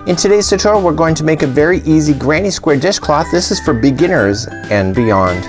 In today's tutorial, we're going to make a very easy granny square dishcloth. This is for beginners and beyond.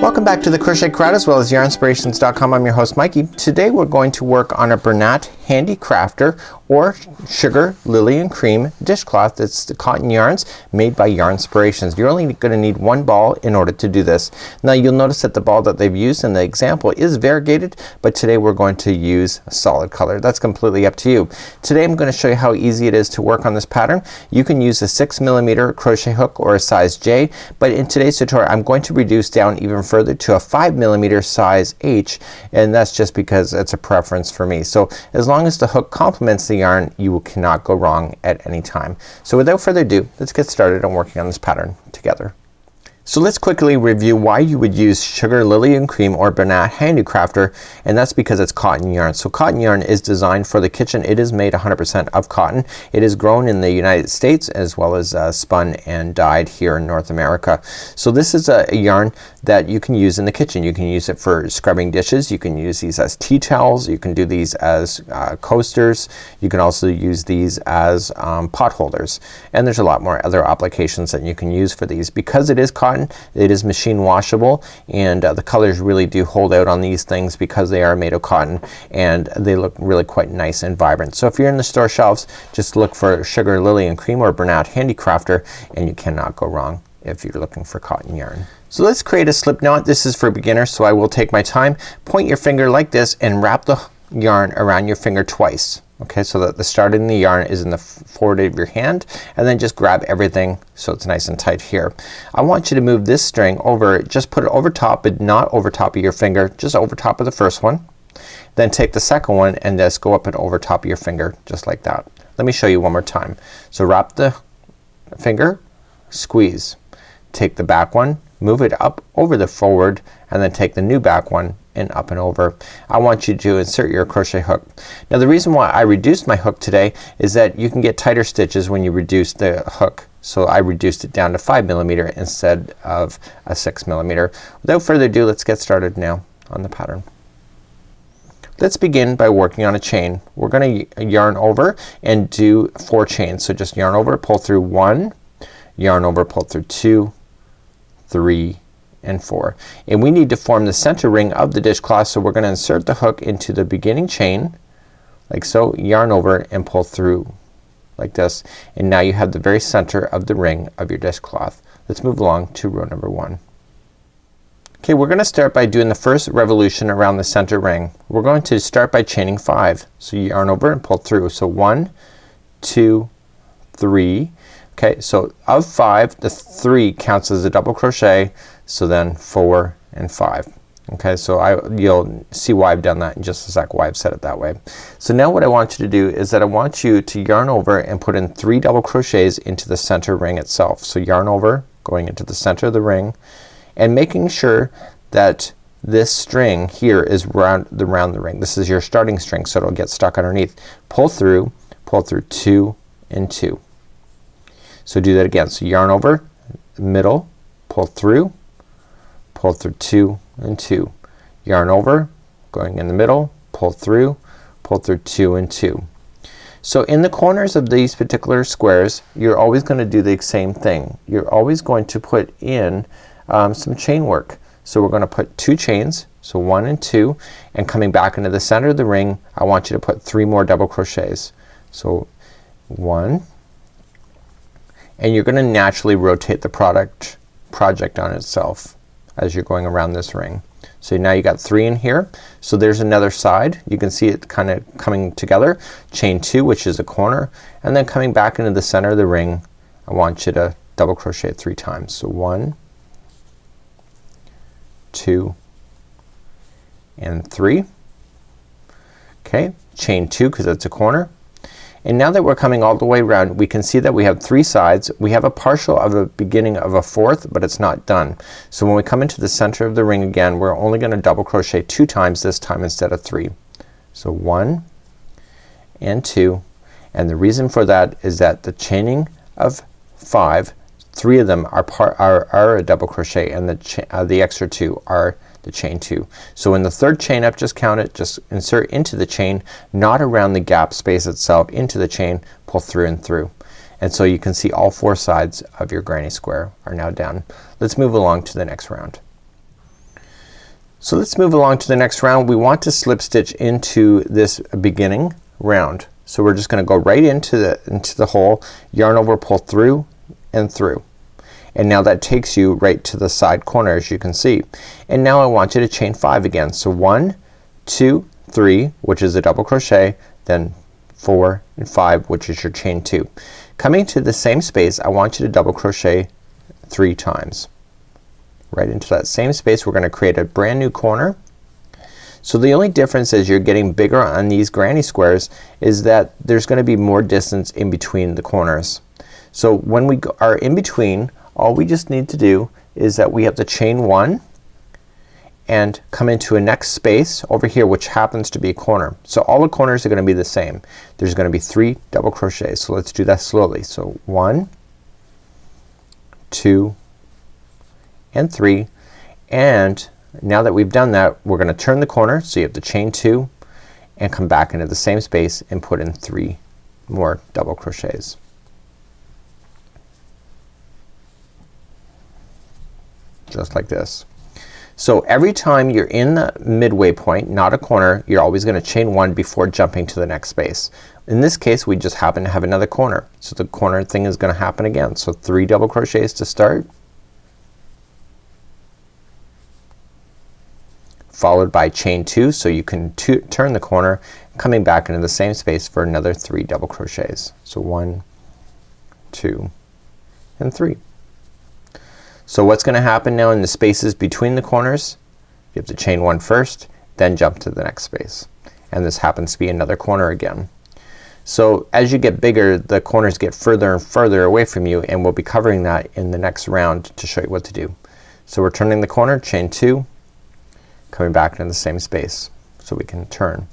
Welcome back to the Crochet Crowd as well as yarnspirations.com. I'm your host Mikey. Today we're going to work on a Bernat Handy Crafter or Sugar, Lily and Cream dishcloth. It's the cotton yarns made by Yarnspirations. You're only going to need one ball in order to do this. Now you'll notice that the ball that they've used in the example is variegated, but today we're going to use a solid color. That's completely up to you. Today I'm going to show you how easy it is to work on this pattern. You can use a 6mm crochet hook or a size J, but in today's tutorial I'm going to reduce down even further to a 5mm size H, and that's just because it's a preference for me. So as long as the hook complements the yarn, you cannot go wrong at any time. So without further ado, let's get started on working on this pattern together. So let's quickly review why you would use Sugar, Lily and Cream or Bernat Handy Crafter, and that's because it's cotton yarn. So cotton yarn is designed for the kitchen. It is made 100% of cotton. It is grown in the United States as well as spun and dyed here in North America. So this is a yarn that you can use in the kitchen. You can use it for scrubbing dishes. You can use these as tea towels. You can do these as coasters. You can also use these as pot holders. And there's a lot more other applications that you can use for these. Because it is cotton, it is machine washable, and the colors really do hold out on these things because they are made of cotton, and they look really quite nice and vibrant. So if you're in the store shelves, just look for Sugar, Lily and Cream or Bernat Handy Crafter, and you cannot go wrong if you're looking for cotton yarn. So let's create a slip knot. This is for beginners, so I will take my time. Point your finger like this and wrap the yarn around your finger twice. Okay, so that the start of the yarn is in the forward of your hand, and then just grab everything so it's nice and tight here. I want you to move this string over, just put it over top, but not over top of your finger, just over top of the first one. Then take the second one and just go up and over top of your finger, just like that. Let me show you one more time. So wrap the finger, squeeze, take the back one, move it up over the forward, and then take the new back one and up and over. I want you to insert your crochet hook. Now the reason why I reduced my hook today is that you can get tighter stitches when you reduce the hook. So I reduced it down to 5mm instead of a 6mm. Without further ado, let's get started now on the pattern. Let's begin by working on a chain. We're going to yarn over and do 4 chains. So just yarn over, pull through 1, yarn over, pull through 2, 3 and 4, and we need to form the center ring of the dishcloth. So we're going to insert the hook into the beginning chain like so, yarn over and pull through like this, and now you have the very center of the ring of your dishcloth. Let's move along to row number 1. Okay, we're going to start by doing the first revolution around the center ring. We're going to start by chaining 5. So you yarn over and pull through. So 1, 2, 3. Okay, so of 5, the 3 counts as a double crochet, so then 4 and 5. Okay, so you'll see why I've done that in just a sec, why I've said it that way. So now what I want you to do is that I want you to yarn over and put in 3 double crochets into the center ring itself. So yarn over, going into the center of the ring, and making sure that this string here is round the ring. This is your starting string, so it'll get stuck underneath. Pull through 2 and 2. So do that again. So yarn over, middle, pull through 2 and 2. Yarn over, going in the middle, pull through 2 and 2. So in the corners of these particular squares, you're always going to do the same thing. You're always going to put in some chain work. So we're going to put 2 chains, so 1 and 2, and coming back into the center of the ring, I want you to put 3 more double crochets. So 1, and you're going to naturally rotate the project on itself as you're going around this ring. So now you got 3 in here. So there's another side. You can see it kind of coming together. Chain 2, which is a corner, and then coming back into the center of the ring, I want you to double crochet 3 times. So 1, 2 and 3. Okay, chain 2 because it's a corner. And now that we're coming all the way around, we can see that we have 3 sides. We have a partial of a beginning of a 4th, but it's not done. So when we come into the center of the ring again, we're only going to double crochet 2 times this time instead of 3. So 1 and 2, and the reason for that is that the chaining of 5, 3 of them are a double crochet, and the extra 2 are the chain 2. So in the third chain up, just count it, just insert into the chain, not around the gap space itself, into the chain, pull through and through. And so you can see all 4 sides of your granny square are now done. Let's move along to the next round. So let's move along to the next round. We want to slip stitch into this beginning round. So we're just gonna go right into the hole, yarn over, pull through and through. And now that takes you right to the side corner, as you can see. And now I want you to chain 5 again. So 1, 2, 3, which is a double crochet, then 4 and 5, which is your chain 2. Coming to the same space, I want you to double crochet 3 times. Right into that same space, we're gonna create a brand new corner. So the only difference as you're getting bigger on these granny squares is that there's gonna be more distance in between the corners. So when we are in between, all we just need to do is that we have to chain 1 and come into a next space over here, which happens to be a corner. So all the corners are gonna be the same. There's gonna be 3 double crochets. So let's do that slowly. So 1, 2 and 3, and now that we've done that, we're gonna turn the corner, so you have to chain 2 and come back into the same space and put in 3 more double crochets. Just like this. So every time you're in the midway point, not a corner, you're always gonna chain 1 before jumping to the next space. In this case, we just happen to have another corner, so the corner thing is gonna happen again. So 3 double crochets to start, followed by chain 2, so you can turn the corner, coming back into the same space for another 3 double crochets. So 1, 2 and 3. So what's gonna happen now in the spaces between the corners? You have to chain 1 first, then jump to the next space, and this happens to be another corner again. So as you get bigger, the corners get further and further away from you, and we'll be covering that in the next round to show you what to do. So we're turning the corner, chain 2, coming back into the same space so we can turn.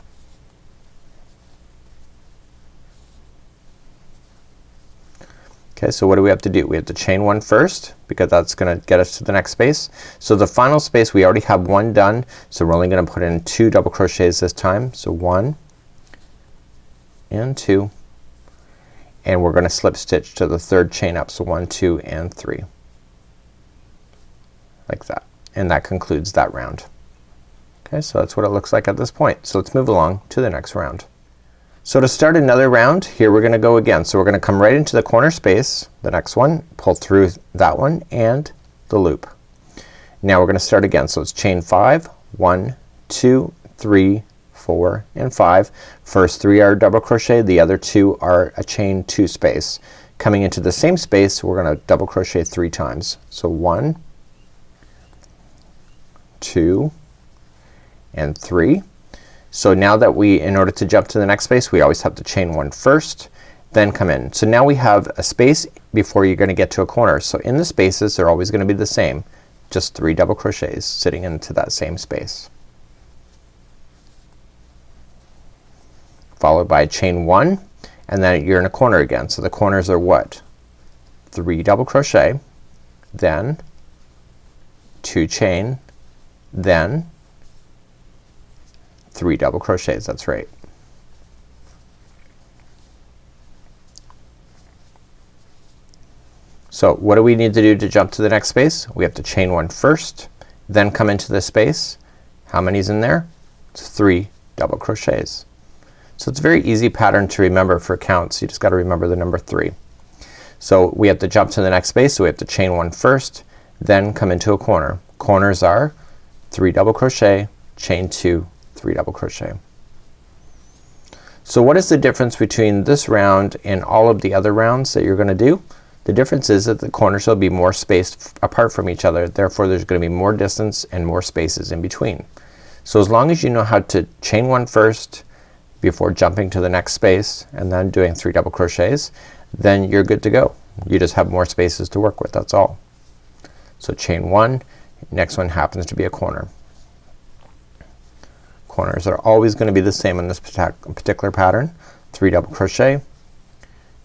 Okay, so what do we have to do? We have to chain 1 first because that's gonna get us to the next space. So the final space, we already have 1 done, so we're only gonna put in 2 double crochets this time. So 1 and 2, and we're gonna slip stitch to the third chain up. So 1, 2 and 3, like that, and that concludes that round. Okay, so that's what it looks like at this point. So let's move along to the next round. So to start another round, here we're gonna go again. So we're gonna come right into the corner space, the next one, pull through that one and the loop. Now we're gonna start again. So it's chain 5, 1, 2, 3, 4 and 5. First 3 are double crochet, the other 2 are a chain 2 space. Coming into the same space, we're gonna double crochet 3 times. So 1, 2 and 3. So now that in order to jump to the next space, we always have to chain 1 first, then come in. So now we have a space before you're gonna get to a corner. So in the spaces, they're always gonna be the same, just 3 double crochets sitting into that same space, followed by chain 1, and then you're in a corner again. So the corners are what? 3 double crochet, then 2 chain, then 3 double crochets. That's right. So what do we need to do to jump to the next space? We have to chain 1 first, then come into the space. How many's in there? It's 3 double crochets. So it's a very easy pattern to remember for counts. You just gotta remember the number 3. So we have to jump to the next space, so we have to chain 1 first, then come into a corner. Corners are 3 double crochet, chain 2, 3 double crochet. So what is the difference between this round and all of the other rounds that you're gonna do? The difference is that the corners will be more spaced apart from each other, therefore there's gonna be more distance and more spaces in between. So as long as you know how to chain 1 first before jumping to the next space and then doing 3 double crochets, then you're good to go. You just have more spaces to work with, that's all. So chain 1, next one happens to be a corner. Corners are always gonna be the same in this particular pattern. 3 double crochet,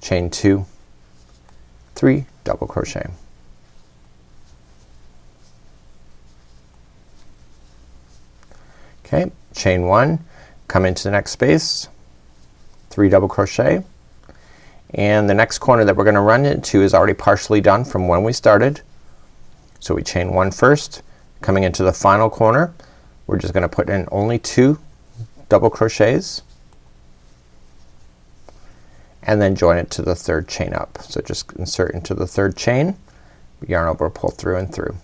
chain 2, 3 double crochet. Okay, chain 1, come into the next space, 3 double crochet, and the next corner that we're gonna run into is already partially done from when we started. So we chain 1 first, coming into the final corner we're just gonna put in only 2 double crochets and then join it to the 3rd chain up. So just insert into the 3rd chain, yarn over, pull through and through.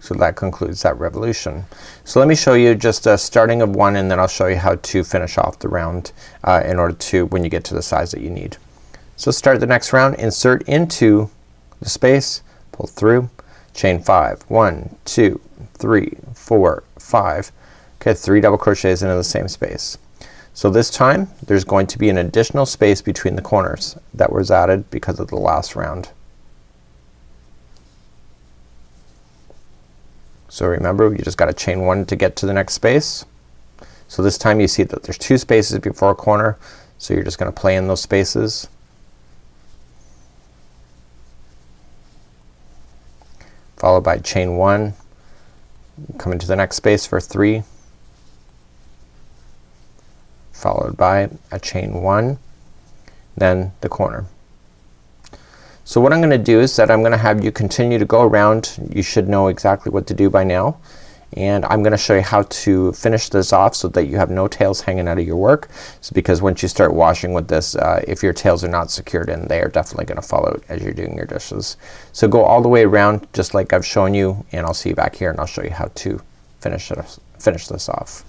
So that concludes that revolution. So let me show you just a starting of one, and then I'll show you how to finish off the round in order to, when you get to the size that you need. So start the next round, insert into the space, pull through, chain 5, 1, 2, 3, 4, 5. Okay, 3 double crochets into the same space. So this time there's going to be an additional space between the corners that was added because of the last round. So remember, you just gotta chain 1 to get to the next space. So this time you see that there's 2 spaces before a corner, so you're just gonna play in those spaces. Followed by chain 1, come into the next space for 3, followed by a chain 1, then the corner. So what I'm gonna do is that I'm gonna have you continue to go around. You should know exactly what to do by now, and I'm gonna show you how to finish this off so that you have no tails hanging out of your work. So because once you start washing with this, if your tails are not secured in, they are definitely gonna fall out as you're doing your dishes. So go all the way around just like I've shown you, and I'll see you back here and I'll show you how to finish this off.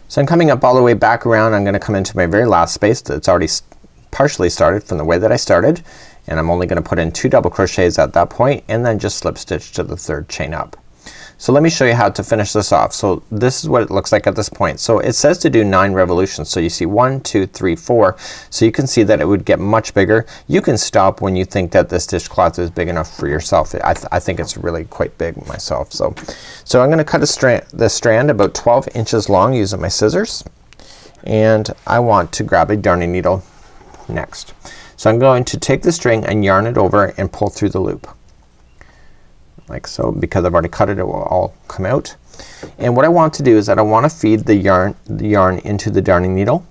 So I'm coming up all the way back around. I'm gonna come into my very last space that's already partially started from the way that I started, and I'm only gonna put in 2 double crochets at that point and then just slip stitch to the 3rd chain up. So let me show you how to finish this off. So this is what it looks like at this point. So it says to do 9 revolutions. So you see 1, 2, 3, 4. So you can see that it would get much bigger. You can stop when you think that this dishcloth is big enough for yourself. I think it's really quite big myself. So I'm gonna cut the strand about 12 inches long using my scissors, and I want to grab a darning needle next. So I'm going to take the string and yarn it over and pull through the loop like so. Because I've already cut it, it will all come out. And what I want to do is that I want to feed the yarn into the darning needle,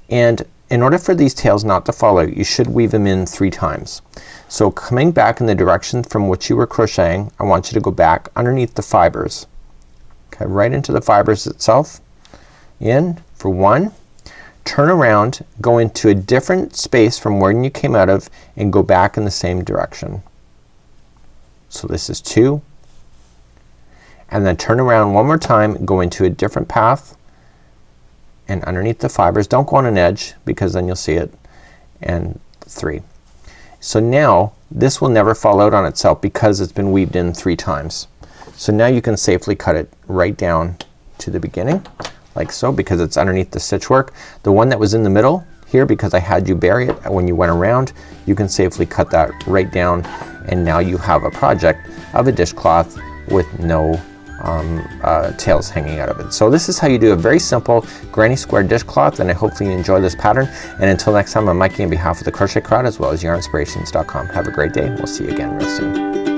and in order for these tails not to fall out, you should weave them in 3 times. So coming back in the direction from which you were crocheting, I want you to go back underneath the fibers, okay, right into the fibers itself, in for 1, turn around, go into a different space from where you came out of, and go back in the same direction. So this is 2, and then turn around one more time, go into a different path, and underneath the fibers, don't go on an edge because then you'll see it, and 3. So now this will never fall out on itself because it's been weaved in 3 times. So now you can safely cut it right down to the beginning like so, because it's underneath the stitch work. The one that was in the middle here, because I had you bury it when you went around, you can safely cut that right down, and now you have a project of a dishcloth with no tails hanging out of it. So this is how you do a very simple granny square dishcloth, and I hopefully you enjoy this pattern. And until next time, I'm Mikey on behalf of the Crochet Crowd as well as yarnspirations.com. Have a great day. We'll see you again real soon.